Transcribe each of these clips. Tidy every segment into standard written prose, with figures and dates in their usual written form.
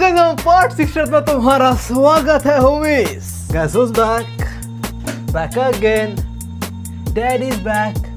लोकेजम part 6 में तुम्हारा स्वागत है homies. Guess who's back? Back again. Dad is back.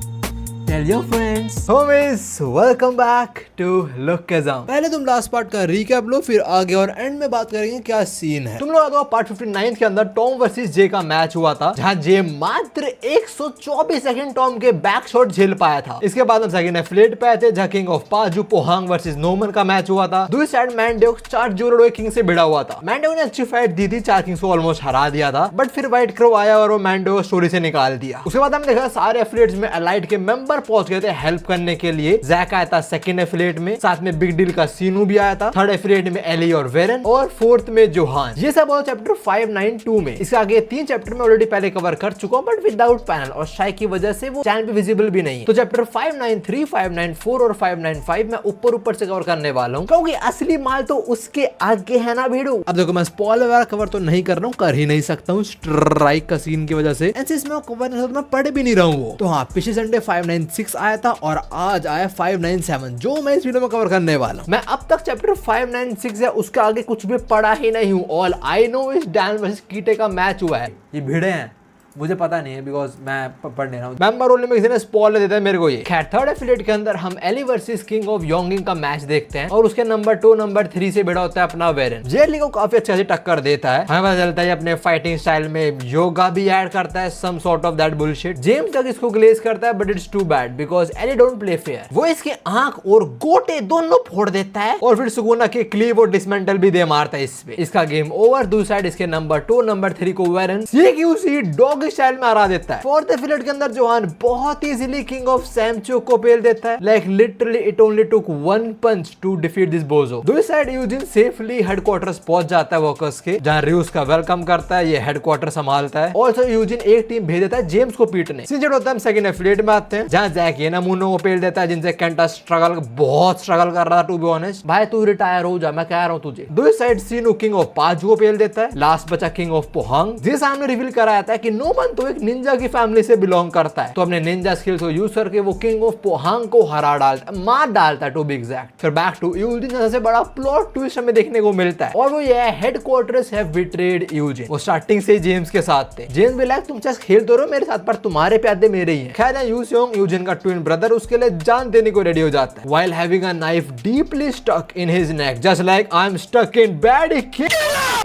Tell your friends. Homies, welcome back to लोकेजम। पहले तुम लास्ट पार्ट का रिकैप लो, फिर आगे और एंड में बात करेंगे क्या सीन है। तुम लोग याद पार्ट 59 के अंदर टॉम वर्सेस जे का मैच हुआ था, जहां जे मात्र 124 सेकंड टॉम के बैक शॉट झेल पाया था। इसके बाद हम सेकंड एफिलिएट पे आए थे, जहां king of पाजू Pohang versus Noman का मैच हुआ था। दूसरी साइड मैंडेव 4-0 किंग से भिड़ा हुआ था। मैंडेव ने अच्छी फाइट दी थी, 4 किंग्स को ऑलमोस्ट हरा दिया था, बट फिर व्हाइट क्रो आया और वो मैंडेव स्टोरी से निकाल दिया। उसके बाद हमने देखा सारे एफिलिएट्स में एलाइट के मेंबर पहुंच गए थे हेल्प करने के लिए। जैक आया था सेकंड एफिलिएट में, साथ में बिग डील का सीनू भी आया था, थर्ड एफिलिएट में एली और वेरन, और फोर्थ में जोहान। ये सब और चैप्टर 592 में। इसके आगे 3 चैप्टर में ऑलरेडी पहले कवर कर चुका हूं, बट विदाउट पैनल और शाय की वजह से वो चैनल पे विजिबल भी नहीं है। तो चैप्टर 593, 594 और 595 मैं ऊपर से कवर करने वाला हूं, क्योंकि असली माल तो उसके आगे है ना भिड़ू। अब देखो मैं स्पॉइलर वाला कवर तो नहीं कर रहा हूं, कर ही नहीं सकता हूं स्ट्राइक का सीन की वजह से। एंड मैं कवर नहीं, मैं पढ़ भी नहीं रहा हूं वो। तो हाँ, पिछले संडे 596 आया था और आज आया 597, जो मैं इस वीडियो में कवर करने वाला हूं। मैं अब तक चैप्टर 596 है उसके आगे कुछ भी पढ़ा ही नहीं हूं। All I know is Dan versus कीटे का मैच हुआ है। ये भिड़े हैं, मुझे पता नहीं है बिकॉज मैं पढ़ नहीं रहा हूँ। मेंबर रोल में किसी ने स्पॉइलर देता है मेरे को ये। खैर, थर्ड एफिलिएट के अंदर हम एली वर्सेस किंग ऑफ योंगिंग का मैच देखते हैं, और उसके नंबर 2 नंबर 3 से भिड़ा होता है अपना वेरन। जेली को काफी अच्छे से टक्कर देता है। हमें पता चलता है अपने फाइटिंग स्टाइल में योगा भी ऐड करता है, some sort of that bullshit. James तक इसको ग्लेज करता है, but it's too bad because Eli don't play fair. वो इसके आंख और गोटे दोनों फोड़ देता है, और फिर सुकूना के क्लीव और डिसमेंटल भी दे मारता है इस पे। इसका गेम ओवर। दूसरी साइड इसके नंबर 2 नंबर 3 को वेरन सीक्यूसी डॉग स्टाइल में हरा देता है। फोर्थ एफिलिएट के अंदर जोहान बहुत इजीली किंग ऑफ सैमचो को पेल देता है। Like literally it only took 1 punch to defeat this bozo. दूसरी साइड यूजिन सेफली हेडक्वार्टर्स पहुंच जाता है वॉकर्स के, जहां रियूस का वेलकम करता है, ये हेडक्वार्टर संभालता है। ऑल्सो यूजिन एक टीम भेज देता है जेम्स को पीटने। सीजन होता है सेकंड एफिलिएट में आते हैं, जहां जैक ये नमूनों को पेल देता है, जिनसे केंटा बहुत स्ट्रगल कर रहा था टू बी ऑनेस्ट। भाई तू रिटायर हो जा, मैं कह रहा हूं तुझे। दूसरी साइड सीनू किंग ऑफ पाजू को पेल देता है। लास्ट बचा किंग ऑफ पोहांग, जिस सामने रिवील कराया था कि नोमन तो एक निंजा की फैमिली से बिलोंग करता है, तो अपने निंजा स्किल्स को यूज करके वो किंग ऑफ पोहांग को हरा डालता है, मार डालता है टू बी एग्जैक्ट। फिर बैक टू यूजिन, सबसे बड़ा प्लॉट ट्विस्ट हमें देखने को मिलता है, और वो ये है हेडक्वार्टर्स हैव बिट्रेड यूजिन। वो स्टार्टिंग से जेम्स के साथ थे। जेम्स भी लाइक तुम चेस खेलते रहो मेरे साथ, पर तुम्हारे प्यादे मेरे ही हैं। खैर यूसियोंग, यूजिन का ट्विन ब्रदर, उसके लिए जान देने को रेडी हो जाता है, while having a knife deeply stuck in his neck, just like I am stuck in bed.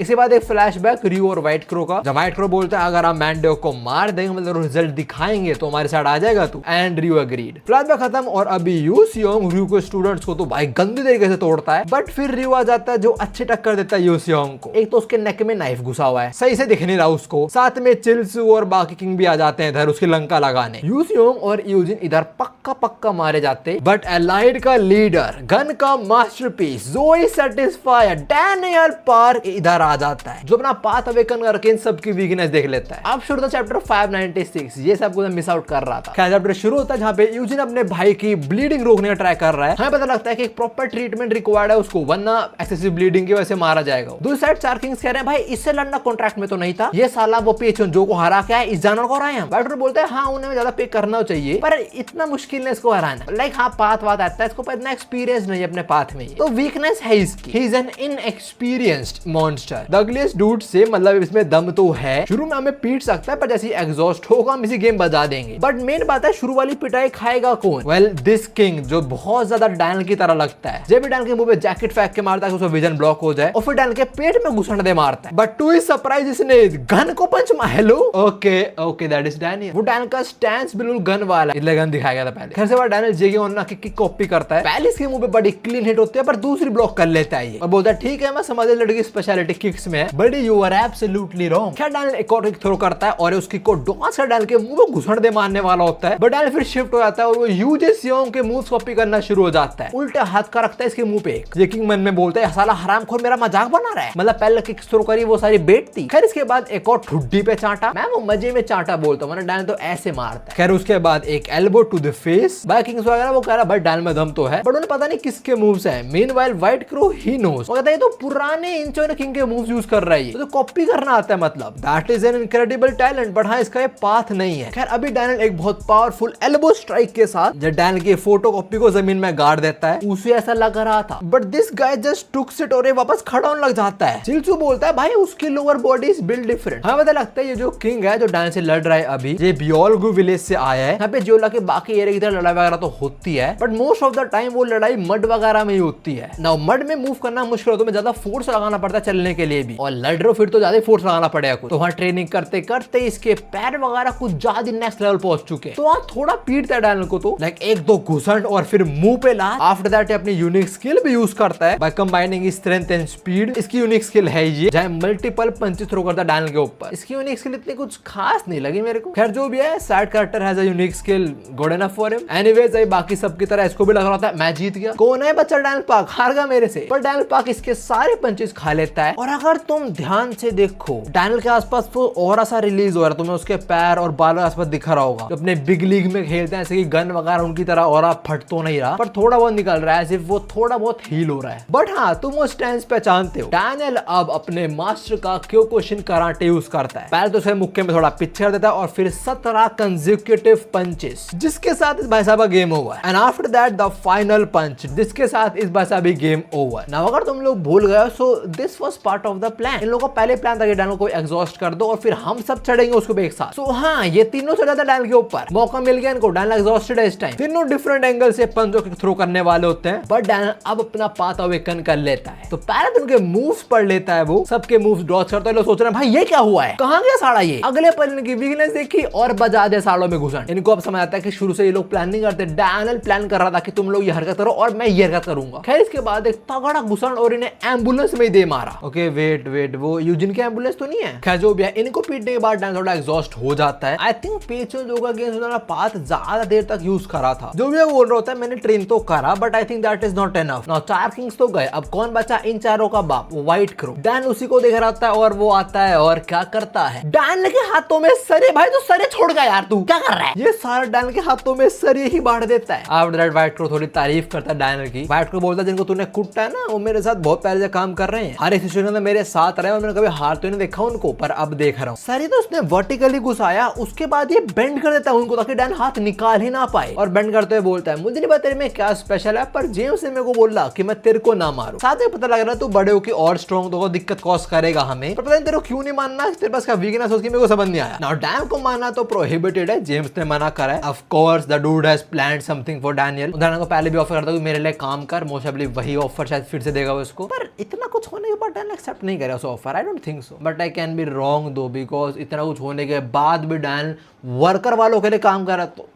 इसके बाद एक फ्लैशबैक रियो और व्हाइट क्रो का, जब व्हाइट क्रो बोलता है अगर हम मैंडेव को मार देंगे, मतलब रिजल्ट दिखाएंगे, तो हमारे साथ आ जाएगा तू। And Rio agreed. फ्लैशबैक खत्म, और अभी यूसियोंग रियो के स्टूडेंट्स को तो भाई गंदे तरीके से तोड़ता है, बट फिर रियो आ जाता है जो अच्छी टक्कर देता है यूसियोंग को। एक तो उसके नेक में नाइफ घुसा हुआ है, सही से दिख नहीं रहा उसको। साथ में चिल्सू और बाकी किंग भी आ जाते हैं इधर उसकी लंका लगाने। यूसियोंग और यूजिन इधर पक्का मारे जाते, बट एलाइड का लीडर, गन का मास्टरपीस जोई सैटिस्फायर डैनियल पार्क इधर आ जाता है, जो अपना पाथ अवेकन करके इन सबकी वीकनेस देख लेता है। अब शुरू होता चैप्टर 596। ये सब कुछ मिस आउट कर रहा था। क्या चैप्टर शुरू होता है जहां पे यूजिन अपने भाई की ब्लीडिंग रोकने का ट्राई कर रहा है। हमें पता लगता है कि एक प्रॉपर ट्रीटमेंट रिक्वायर्ड है उसको, वरना एक्सेसिव ब्लीडिंग की वजह से मारा जाएगा। दूसरी साइड 4 किंग्स कह रहे हैं भाई इससे लड़ना कॉन्ट्रैक्ट में तो नहीं था, ये साला वो पेचन जो को हरा के आया, इस जानवर को हराए हम। बैटर बोलते हैं हाँ उन्हें ज्यादा पे करना चाहिए, पर इतना मुश्किल है इसको हराना। लाइक हाँ पाथ वात आता है, इसको पर इतना एक्सपीरियंस नहीं है अपने पाथ में, तो वीकनेस है इसकी। He is an inexperienced monster. The ugliest dude से मतलब इसमें दम तो है, शुरू में हमें पीट सकता है, पर जैसे एग्जॉस्ट होगा हम इसी गेम बजा देंगे। बट मेन बात है शुरू वाली पिटाई खाएगा कौन? वेल दिस किंग, जो बहुत ज्यादा डैनियल की तरह लगता है। जब भी डैनियल के मुंह पे जैकेट फेंक के मारता है उसका विजन ब्लॉक हो जाए, और फिर डैनियल के पेट में घुसने दे मारता है। बट टू हिज सरप्राइज इसने गन को पंच मारा। Hello okay that is Daniel. वो डैनियल का स्टैंस बिल्कुल गन वाला, इसलिए गन दिखाया गया था पहले। खैर से बाद डैनियल जेगे ऑन की किक कॉपी करता है। पहले इसके मुंह पे बड़ी क्लीन हिट होती है, पर दूसरी ब्लॉक कर लेता है ये, और बोलता है ठीक है मैं समझ लड़की स्पेशलिटी किक्स में है, but you are absolutely wrong. खैर डैनियल एक और किक थ्रो करता है, और उसकी को डॉस कर डाल के मुंह में घुसड़ दे मारने वाला होता है, बट डैनियल फिर शिफ्ट हो जाता है और वो यूजियोंग के मूव्स कॉपी करना शुरू हो जाता है। उल्टा हाथ का रखता है इसके मुंह पे। ये किंग मन में बोलता है साला हरामखोर मेरा मजाक बना रहा है, मतलब पहले किक थ्रो करी वो सारी बेट थी। खैर इसके बाद एक और ठुड्डी पे चांटा, मैं वो मजे में चांटा बोलता हूँ, डैनियल तो ऐसे मारता है। खैर उसके बाद एक elbow to the face by kings वगैरह, वो कह रहा भाई डैनियल में दम तो है, बट उन्हें पता नहीं किसके मूव्स हैं। Meanwhile white crow he knows, वो कहता है ये तो पुराने इंचो किंग के मूव्स यूज कर रहा है, तो कॉपी करना आता है, मतलब that is an incredible talent. But हाँ, इसका ये पाथ नहीं है। खैर अभी डैनियल एक बहुत पावरफुल एल्बो स्ट्राइक के साथ जब डैनियल की फोटो कॉपी को जमीन में गाड़ देता है, उसे ऐसा लग रहा था, but this guy just took it और ये वापस खड़ा होने लग जाता है। जिल्सू बोलता है भाई उसकी lower body is build different. हमें पता लगता है ये जो किंग है जो डैनियल से लड़ रहा है अभी, ये बियोलगु विलेज से आया है। यहाँ पे जियोला के बाकी एरिया की तरह लड़ाई वगैरह तो होती है, but most of the time वो लड़ाई मड वगैरह में ही होती है। नाउ मड में मूव करना मुश्किल होता है, ज्यादा फोर्स लगाना पड़ता है चलने के लिए भी, और लड़ रहे हो फिर तो ज्यादा फोर्स लगाना पड़ेगा कुछ। तो वहाँ ट्रेनिंग करते करते इसके पैर वगैरह कुछ ज्यादा नेक्स्ट लेवल पहुंच चुके, तो वहाँ थोड़ा पीटता है डैनियल को, तो लाइक एक दो घुसंड और फिर मुंह पे ला। आफ्टर दैट अपनी यूनिक स्किल भी यूज करता है by combining strength and speed. इसकी यूनिक स्किल है ये, जहाँ मल्टीपल पंचेस थ्रो करता है डैनियल के ऊपर। इसकी यूनिक स्किल इतनी कुछ खास नहीं लगी मेरे को। खैर जो भी है, side character has a unique skill, good enough for him. Anyways बाकी सबकी तरह इसको भी लग रहा था मैं जीत गया, कौन है बच्चा डैनियल पार्क, हार गया मेरे से। पर डैनियल पार्क इसके सारे पंचेस खा लेता है। और अगर तुम ध्यान से देखो डैनियल के आसपास वो ऑरा सा रिलीज हो रहा है, तुम्हें उसके पैर और बाल के आसपास दिख रहा होगा। तो अपने बिग लीग में खेलते हैं, ऐसे की गन वगैरह उनकी तरह ऑरा फट तो नहीं रहा, पर थोड़ा बहुत निकल रहा है, सिर्फ वो थोड़ा बहुत हील हो रहा है। बट हाँ, तुम वो स्टैंस पहचानते हो, डैनियल अब अपने मास्टर का क्योकुशिन कराटे यूज करता है। पहले तो उसे मुक्के में थोड़ा पीछे कर देता है और फिर 17 कंसेक्यूटिव पंचेस, जिसके साथ इस भाई साहब का game over. And after that the final punch, जिसके साथ इस भाई साहब गेम ओवर। नाउ अगर तुम लोग भूल गए, so this was part of the plan. इन लोगों का पहले प्लान था कि डैनियल को एग्जॉस्ट कर दो और फिर हम सब चढ़ेंगे उसको एक साथ। सो हाँ, ये तीनों चढ़ा था डैनियल के ऊपर, मौका मिल गया इनको, डैनियल एग्जॉस्टेड है इस टाइम। तीनों डिफरेंट एंगल से पंचों के थ्रो करने वाले होते हैं, बट डैनियल अब अपना पाथ अवेकन कर लेता है। तो पहले तो उनके मूव्स पढ़ लेता है, वो सबके मूव्स डॉच करता है। लोग सोच रहे हैं भाई ये क्या हुआ है, कहां गया साड़ा ये। अगले पल इनकी वीकनेस देखी और बजा दे साड़ों में घुसन। इनको अब समझ आता है कि शुरू से ये लोग प्लान नहीं करते, डैनियल प्लान कर रहा था कि तुम लोग ये हरकत करो और मैं ये हरकत करूंगा। खैर इसके बाद एक तगड़ा घुसन और इन्हें एम्बुलेंस में ही दे मारा। ओके वेट, वो यूजिन की एम्बुलेंस तो नहीं है। खैर जो भी है, इनको पीटने के बाद डैनियल थोड़ा एग्जॉस्ट हो जाता है। आई थिंक पेचो जो का गेम पाथ ज्यादा देर तक यूज करा था। जो भी बोल रहा होता है मैंने ट्रेन तो करा, but I think that is not enough. Now 4 Kings तो गए, अब कौन बचा इन चारों का बाप, व्हाइट क्रो। डैन उसी को देख रहा होता है और वो आता है और क्या करता है, डैन के हाथों में सरे। भाई तो सरे छोड़ गया यार, तू क्या कर रहा है। ये सारा डैन के हाथों में सरे ही बांट देता है। आफ्टर दैट व्हाइट क्रो थोड़ी तारीफ करता है डैनियल की। व्हाइट क्रो बोलता है जिनको तूने कुटा है ना, वो मेरे साथ बहुत पहले से काम कर रहे हैं, हर एक सिचुएशन में मेरे साथ रहे और मैंने कभी हार तो नहीं देखा उनको, पर अब देख रहा हूँ। सरे तो उसने वर्टिकली घुसाया, उसके बाद ये बेंड कर देता है उनको ताकि डैन हाथ निकाल ही ना पाए। और बेंड करते हुए बोलता है मुझे नहीं पता तेरे में क्या स्पेशल है, पर जेम्स ने मेरे को बोला कि मैं तेरे को ना मारूं। साथ में पता लग रहा है तू बड़े हो की और स्ट्रॉन्ग तो दिक्कत कॉज करेगा हमें, पर पता नहीं तेरे को क्यों नहीं मानना, तेरे पास क्या वीकनेस उसकी मेरे को समझ नहीं आया। नाउ डैन को मानना तो प्रोहिबिटेड है, जेम्स ने मना करा है। Of course the dude has planned something for Daniel. Daniel को पहले भी ऑफर करता कि मेरे लिए काम कर, मोस्ट प्रोबेबली वही ऑफर शायद फिर से देगा उसको, पर इतना कुछ होने के बाद डैनियल एक्सेप्ट नहीं करेगा उस offer. I don't think so, but I can be wrong दो, बिकॉज इतना कुछ होने के बाद भी डैनियल वर्कर वालों के लिए काम कर रहा तो।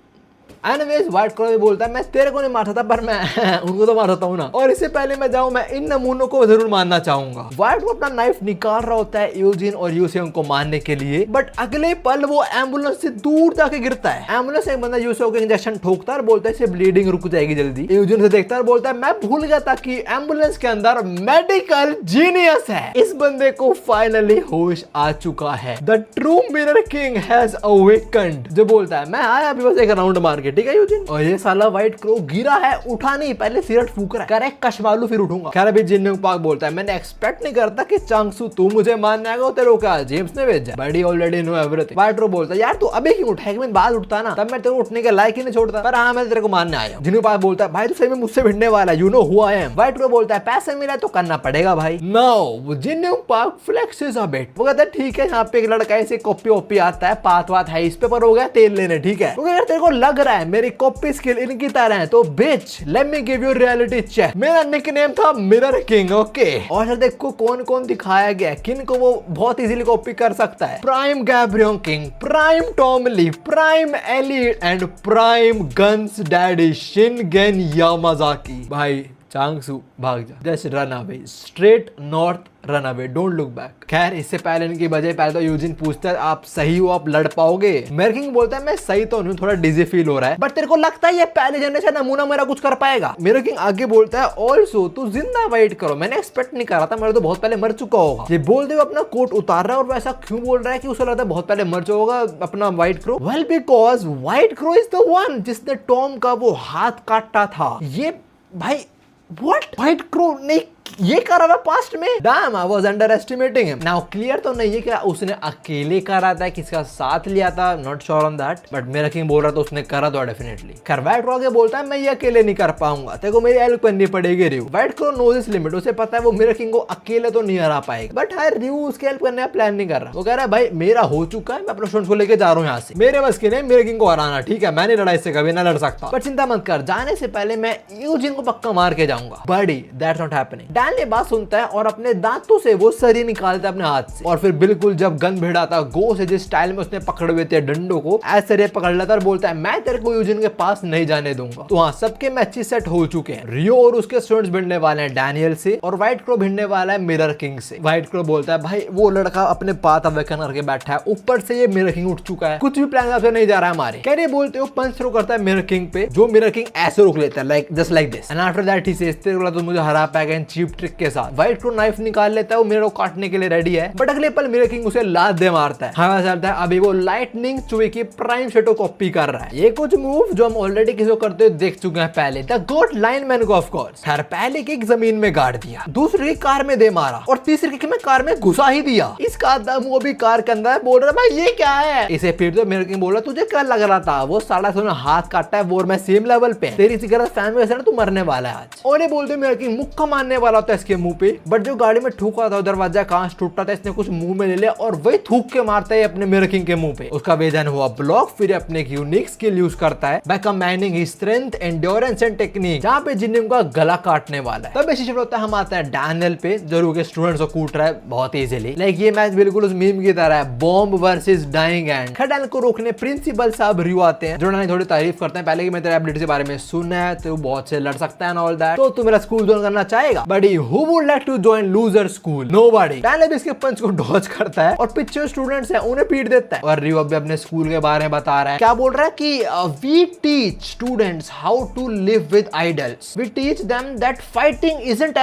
एनीवेज व्हाइट क्रो भी बोलता है मैं तेरे को नहीं मार सकता, पर मैं उनको तो मार सकता हूँ ना, और इससे पहले मैं जाऊँ मैं इन नमूनों को जरूर मारना चाहूंगा। व्हाइट को अपना नाइफ निकाल रहा होता है यूजिन और यूसेओ को मारने के लिए, बट अगले पल वो एम्बुलेंस से दूर जाके गिरता है। एम्बुलेंस एक बंदा यूसेओ को इंजेक्शन ठोकता है और बोलता है इससे ब्लीडिंग रुक जाएगी जल्दी। यूजिन से देखता है और बोलता है मैं भूल गया था कि एम्बुलेंस के अंदर मेडिकल जीनियस है। इस बंदे को फाइनली होश आ चुका है। The true mirror king has awakened. जो बोलता है मैं आया अभी बस एक राउंड मार के, ठीक है यूजिन। और ये साला व्हाइट क्रो गिरा है, उठा नहीं, पहले सिगरेट फूक रहा है, करेक्ट कशमालू फिर उठूंगा। खैर अभी जिन पार्क बोलता है मैंने एक्सपेक्ट नहीं करता कि चांगसू तू मुझे मारने आएगा, तेरे को क्या जेम्स ने भेजा, बड़ी already know everything. White Crow बोलता है यार तू अभी क्यों उठा, एक मिनट बाद उठता ना, तब मैं तेरे को उठने के लायक ही नहीं छोड़ता, पर हाँ मैं तेरे को मारने आया। जिन पार्क बोलता है भाई तू सही में मुझसे भिड़ने वाला है, you know who I am. White Crow बोलता है पैसे मिला तो करना पड़ेगा भाई। Now Jin Park flexes a bit, वो कहता है ठीक है यहाँ पे एक लड़का ऐसे कॉपी ओपी आता है, पात वात है इस पे, पर हो गया तेल लेने, ठीक है। अगर तेरे को लग रहा है मेरी कॉपी स्किल इनकी तरह है तो bitch let me give you reality check. मेरा निकनेम था मिरर किंग, ओके। और देखो कौन कौन दिखाया गया है, किन को वो बहुत इजीली कॉपी कर सकता है। Prime Gabriel king, prime Tom Lee, prime elite and prime guns daddy Shingen Yamazaki. भाई चांगसू भाग जा, just run away, straight north run away, don't look back. खैर इससे पहले इनकी बजाय पहले तो यूजिन पूछता है आप सही हो, आप लड़ पाओगे। मिरर किंग बोलता है मैं सही तो नहीं, थोड़ा डिजी फील हो रहा है, बट तेरे को लगता है ये पहले जनरेशन नमूना मेरा कुछ कर पाएगा। मिरर किंग आगे बोलता है ऑल्सो तू जिंदा वेट करो, मैंने एक्सपेक्ट नहीं करा था, मेरा तो बहुत पहले मर चुका होगा। ये बोलते हुए अपना कोट उतार रहा है और वैसा क्यों बोल रहा है कि उसे लगता है बहुत पहले मर चुका होगा अपना white crow. Well because white crow is the one जिसने टॉम का वो हाथ काटा था। ये भाई व्हाट, व्हाइट क्रो ने ये करा हुआ पास्ट में, dam I was under estimating him. Now clear तो नहीं है कि उसने अकेले करा था, किसका साथ लिया था, not sure on that, but मेरा किंग बोल रहा था उसने करा तो डेफिनेटली। खैर व्हाइट क्रो आगे बोलता है मैं ये अकेले नहीं कर पाऊंगा, तेरे को मेरी हेल्प करनी पड़ेगी रियू। व्हाइट क्रो नोज इस लिमिट, उसे पता है वो मेरा किंग को अकेले तो नहीं हरा पाएगा, बट हाय रियू उसकी हेल्प करने का प्लान नहीं कर रहा। वो कह रहा है भाई मेरा हो चुका है, मैं अपने स्टूडेंट्स को लेके जा रहा हूँ यहाँ से, मेरे बस की नहीं मेरे किंग को हराना, ठीक है मैं नहीं लड़ाई से कभी ना लड़ सकता, पर चिंता मत कर, जाने से पहले मैं यूजिन को पक्का मार के जाऊंगा। बड़ी दैट्स नॉट हैपनिंग। डैन ये बात सुनता है और अपने दांतों से वो सरी निकालता है अपने हाथ से, और फिर बिल्कुल जब गन भिड़ाता गो से जिस स्टाइल में उसने पकड़े हुए थे डंडों को, ऐसे सरिया पकड़ लेता और बोलता है मैं तेरे को यूजिन के पास नहीं जाने दूंगा। तो हाँ सबके मैचेस सेट हो चुके हैं, रियो और उसके स्टूडेंट्स भिड़ने वाले हैं डैनियल से, और व्हाइट क्रो भिड़ने वाला है मिरर किंग से। व्हाइट क्रो बोलता है भाई वो लड़का अपने पाथ अवेकन करके बैठा है, ऊपर से ये मिरर किंग उठ चुका है, कुछ भी प्लान से नहीं जा रहा है हमारे। कह रहे बोलते हो पंच थ्रो करता है मिरर किंग पे, जो मिरर किंग ऐसे रोक लेता है like just like this, and after that he says तेरे को तो मुझे हरा पाएगा इन चीप ट्रिक के साथ। व्हाइट क्रो नाइफ निकाल लेता है, वो मिरर को काटने के लिए रेडी है, बट अगले पल मिरर किंग उसे लात दे मारता है। हमें चलता है अभी वो लाइटनिंग चुई की प्राइम शेडो कॉपी कर रहा है। ये कुछ मूव जो हम ऑलरेडी किसी को करते हुए देख चुके हैं पहले, द गोट लाइनमैन को ऑफ कोर्स। खैर पहले किक जमीन में गाड़ दिया, दूसरी कार में दे मारा, और तीसरी किक में कार में घुसा ही दिया। इसका दम वो भी कार के अंदर बोल रहा भाई ये क्या है। इसे फिर तो मिरर किंग बोल रहा तुझे क्या लग रहा था वो साला सुना हाथ काटा है वो और मैं सेम लेवल पे, तेरी सिगरेट फैन में तू मरने वाला है आज। और ये बोलते मिरर किंग मुक्का मारने वाला होता है इसके मुंह पे, बट जो गाड़ी में ठोका था दरवाजा कांच टूटा था, इसने कुछ मुंह में ले लिया और वही थूक के मारता है अपने मिरर किंग के मुंह पे। उसका वेजन हुआ ब्लॉक, फिर अपने एक यूनिक स्किल यूज करता है by combining his strength, endurance and technique, जहां पे जिन्निंग का गला काटने वाला है। तब ऐसी शिफ्ट होता है, हम आते हैं डैनियल पे जो के स्टूडेंट्स को कूट रहा है बहुत इजीली, लाइक ये मैच बिल्कुल उस मीम की तरह है, बॉम्ब वर्सेस डाइंग एंड। खैर डैनियल को रोकने प्रिंसिपल साहब रियो आते हैं, जो डैनियल थोड़ी तारीफ करते हैं पहले कि मैं तेरे एबिलिटी के बारे में सुना है, तो बहुत से लड़ सकता है एंड ऑल दैट, तो तू मेरा स्कूल ज्वाइन करना चाहेगा। But who would like to join loser school? Nobody. Daniel इसके पंच को डॉज करता है और पीछे स्टूडेंट्स हैं उन्हें पीट देता है, और रियो अभी अपने स्कूल के बारे में बता रहा है। क्या बोल रहा है कि we teach students how to live with idols, we teach them that fighting isn't.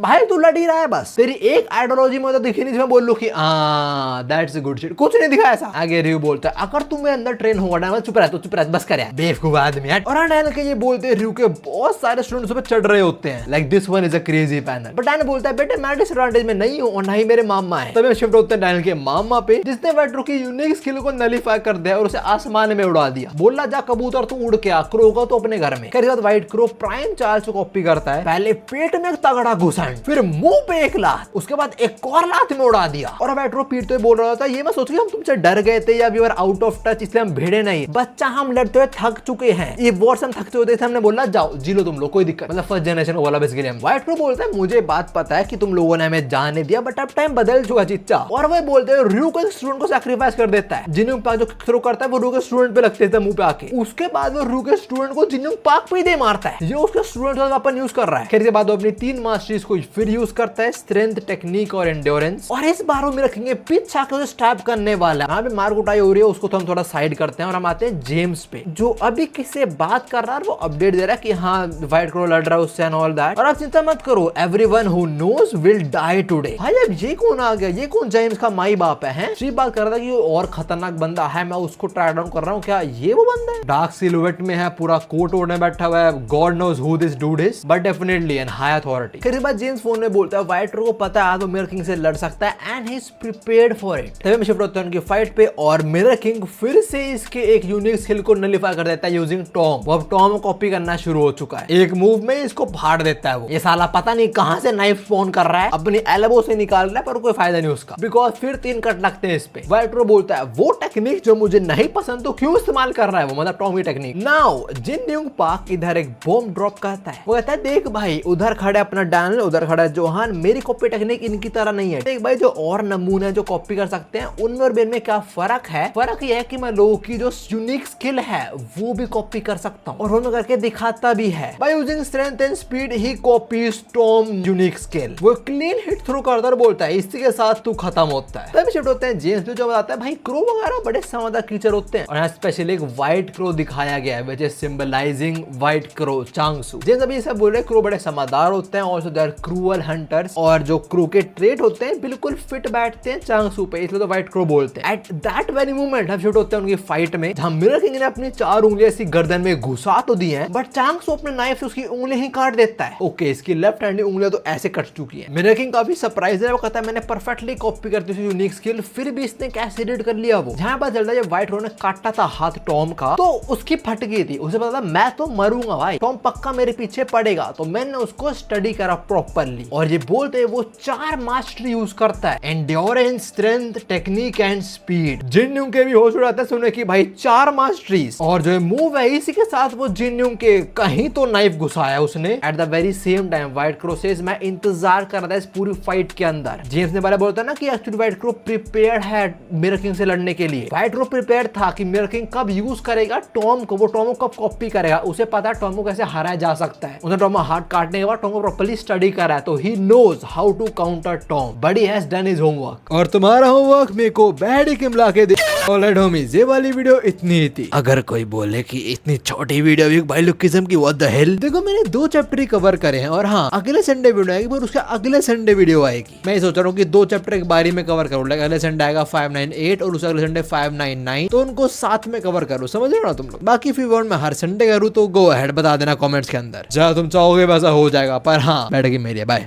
भाई तू लड़ ही रहा है बस, तेरी एक आइडियोलॉजी में तो दिखी नहीं जिसमें बोल लो कि दैट्स अ गुड शिट, कुछ नहीं दिखा ऐसा। आगे रियो बोलता है अगर तुम मेरे अंदर ट्रेन होगा डैनियल, चुप रह, तो चुप रह, बस कर यार बेवकूफ आदमी है। और डैनियल के ये बोलते हैं रियो के बहुत सारे स्टूडेंट्स पे चढ़ रहे होते हैं, like this one is a crazy panel, but Daniel बोलता है बेटे मैं डिसएडवांटेज में नहीं हूं और ना ही मेरे मामा है। तभी शिफ्ट होते हैं डैनियल के मामा पे, जिसने व्हाइट क्रो की यूनिक स्किल को नलीफाई कर दिया और उसे आसमान में उड़ा दिया। बोला जा कबूतर तू उड़ के आ, क्रो होगा तो अपने घर में। खैर व्हाइट क्रो प्राइम चार्ज को कॉपी करता है, पहले पेट में एक तगड़ा घुसान, फिर मुंह पे एक लात, उसके बाद एक और लात में उड़ा दिया। और व्हाइट क्रो पीटते हुए बोल रहा था ये मैं सोच हम तुमसे डर गए थे या we are out of touch, इसलिए हम भिड़े नहीं, बच्चा हम लड़ते हुए थक चुके हैं, ये वॉर से हम थक चुके थे, हमने बोला जाओ जी लो तुम लोग, कोई दिक्कत, मतलब फर्स्ट जनरेशन वाला बेसिकली। व्हाइट क्रो बोलता है मुझे बात पता है कि तुम लोगों ने हमें जाने दिया, बट अब टाइम बदल चुका चिच्चा। और वो बोलते हैं रियो को एक स्टूडेंट को सैक्रिफाइस कर देता है, जिन्होंने पाक जो थ्रो करता है वो रियो के स्टूडेंट पे लगते थे मुंह पे आके, उसके बाद वो रियो के स्टूडेंट को जिन्होंने पाक पे दे मारता है, ये उसके स्टूडेंट का वेपन यूज कर रहा है। खैर इसके बाद वो अपनी 3 मास्टरीज को फिर यूज करता है, स्ट्रेंथ, टेक्निक और एंड्योरेंस, और इस बार वो भी रखेंगे पीछे आके उसे स्टैब करने वाला है। यहाँ पे मार कुटाई हो रही है, उसको तो हम थोड़ा साइड करते हैं और हम आते हैं जेम्स पे, जो अभी किससे बात कर रहा है, वो अपडेट दे रहा है कि हाँ व्हाइट क्रो लड़ रहा है उससे एंड ऑल दैट। और आप चिंता मत करो, everyone who knows will die today. भाई अब ये कौन आ गया, ये कौन जेम्स का माई बाप है? श्री बात कर रहा था कि और खतरनाक बंदा है, मैं उसको ट्राई डाउन कर रहा हूँ, क्या ये वो बंदा है? डार्क सिलुएट में है, पूरा कोट ओढ़ने बैठा हुआ है, God knows who this dude is, but definitely an high authority. फिर बाद जेम्स फोन में बोलता है व्हाइट क्रो को पता है आज वो मिरर किंग से लड़ सकता है and he is prepared for it. तभी शिफ्ट होता है उनकी फाइट पे, और मिरर किंग फिर से इसके एक यूनिक स्किल को नलिफाई कर देता है यूजिंग टॉम। वो अब टॉम को कॉपी करना शुरू हो चुका है, एक मूव में इसको फाड़ देता है। वो ये साला पता नहीं कहां से नाइफ स्पॉन कर रहा है, अपनी एल्बो से निकाल रहा है, पर कोई फायदा नहीं उसका, बिकॉज फिर 3 कट लगते हैं इस पे। व्हाइट क्रो बोलता है वो टेक्निक जो मुझे नहीं पसंद तो क्यों इस्तेमाल कर रहा है वो, मतलब टॉम की टेक्निक। नाउ जिन पाक इधर एक बॉम्ब ड्रॉप करता है, वो कहता है देख भाई उधर खड़े अपना डैनियल, उधर खड़ा है जोहान, मेरी कॉपी टेक्निक इनकी तरह नहीं है। देख भाई जो और नमूने जो कॉपी कर सकते हैं उनमें और मेरे में क्या फर्क है? फर्क यह है कि मैं लोगों की जो यूनिक स्किल है वो भी कॉपी कर सकता हूँ और उन्हें करके दिखाता भी है। By using strength and speed he copies Tom unique skill. वो क्लीन हिट थ्रो करता बोलता है इसी के साथ तू खत्म होता है। तभी शिफ्ट होते हैं जेम्स जो बताता है भाई क्रो वगैरह बड़े समझदार क्रीचर होते हैं, और यहाँ स्पेशली एक व्हाइट क्रो दिखाया गया है which is symbolizing white crow Changsu. James अभी सब बोल रहे क्रो बड़े समझदार होते हैं, also they are cruel hunters, और जो क्रो के ट्रेट होते हैं बिल्कुल फिट बैठते हैं चांगसू पे, इसलिए तो व्हाइट क्रो बोलते हैं। एट दैट वेरी मोमेंट हम शिफ्ट होते हैं उनकी फाइट में, जहां मिरर किंग ने अपनी 4 उंगलियां ऐसी गर्दन में घुसा तो दी हैं, बट चांगसू अपने नाइफ से उसकी उंगली ही काट देता है। ओके इसकी लेफ्ट हैंड उंगलियां तो ऐसे कट चुकी है। मिरर किंग काफी सरप्राइज है, वो कहता है मैंने परफेक्टली कॉपी करती थी यूनिक स्किल, फिर भी इसने कैसे एडिट कर लिया। वो जहां पता चलता है जब व्हाइट रो ने काटा था हाथ टॉम का तो उसकी फट गई थी, उसे पता था मैं तो मरूंगा भाई, टॉम पक्का मेरे पीछे पड़ेगा। तो मैंने उसको स्टडी करा प्रॉपरली, और ये बोलते वो 4 मास्टरी यूज करता है, endurance, strength, technique and speed. Jin Young के भी होश उड़ाते हैं सुने कि भाई 4 मास्टरीज, और जो मूव है इसी के साथ वो जिन यूंग के कहीं तो नाइफ घुसाया उसने। At the very same time white crow says मैं इंतजार कर रहा था इस पूरी फाइट के अंदर। जेम्स ने पहले बोलता ना कि एक्चुअली व्हाइट क्रो प्रिपेयर्ड है मिरर किंग से लड़ने के लिए। व्हाइट क्रो प्रिपेयर्ड था कि मिरर किंग कब यूज करेगा टॉम को, वो टॉम को कब कॉपी करेगा, उसे पता है टॉम को कैसे हराया जा सकता है। उसने टॉम का हाथ काटने के बाद टॉम को प्रॉपर्ली स्टडी करा है, तो he knows how to counter Tom, but he has done his homework. और तुम्हारा होमवर्क मेरे को बैड किम ला के दे। ऑलराइट होमीज, ये वाली वीडियो इतनी ही थी। अगर कोई बोले कि इतनी छोटी वीडियो भी भाई लुक किस्म की व्हाट द हेल, देखो मैंने 2 चैप्टर ही कवर करे हैं, और हाँ अगले संडे वीडियो आएगी, पर उसके अगले संडे वीडियो आएगी। मैं सोच रहा हूँ कि 2 चैप्टर एक बारी में कवर करूँ, लाइक अगले संडे आएगा 598 और उसके अगले संडे 599, तो उनको साथ में कवर करूँ, समझ रहे हो ना तुम लोग। बाकी इफ यू वांट मैं हर संडे करूँ तो गो अहेड, बता देना कमेंट्स के अंदर, जहाँ तुम चाहोगे वैसा हो जाएगा, पर हाँ बैठेगी मेरी। बाय।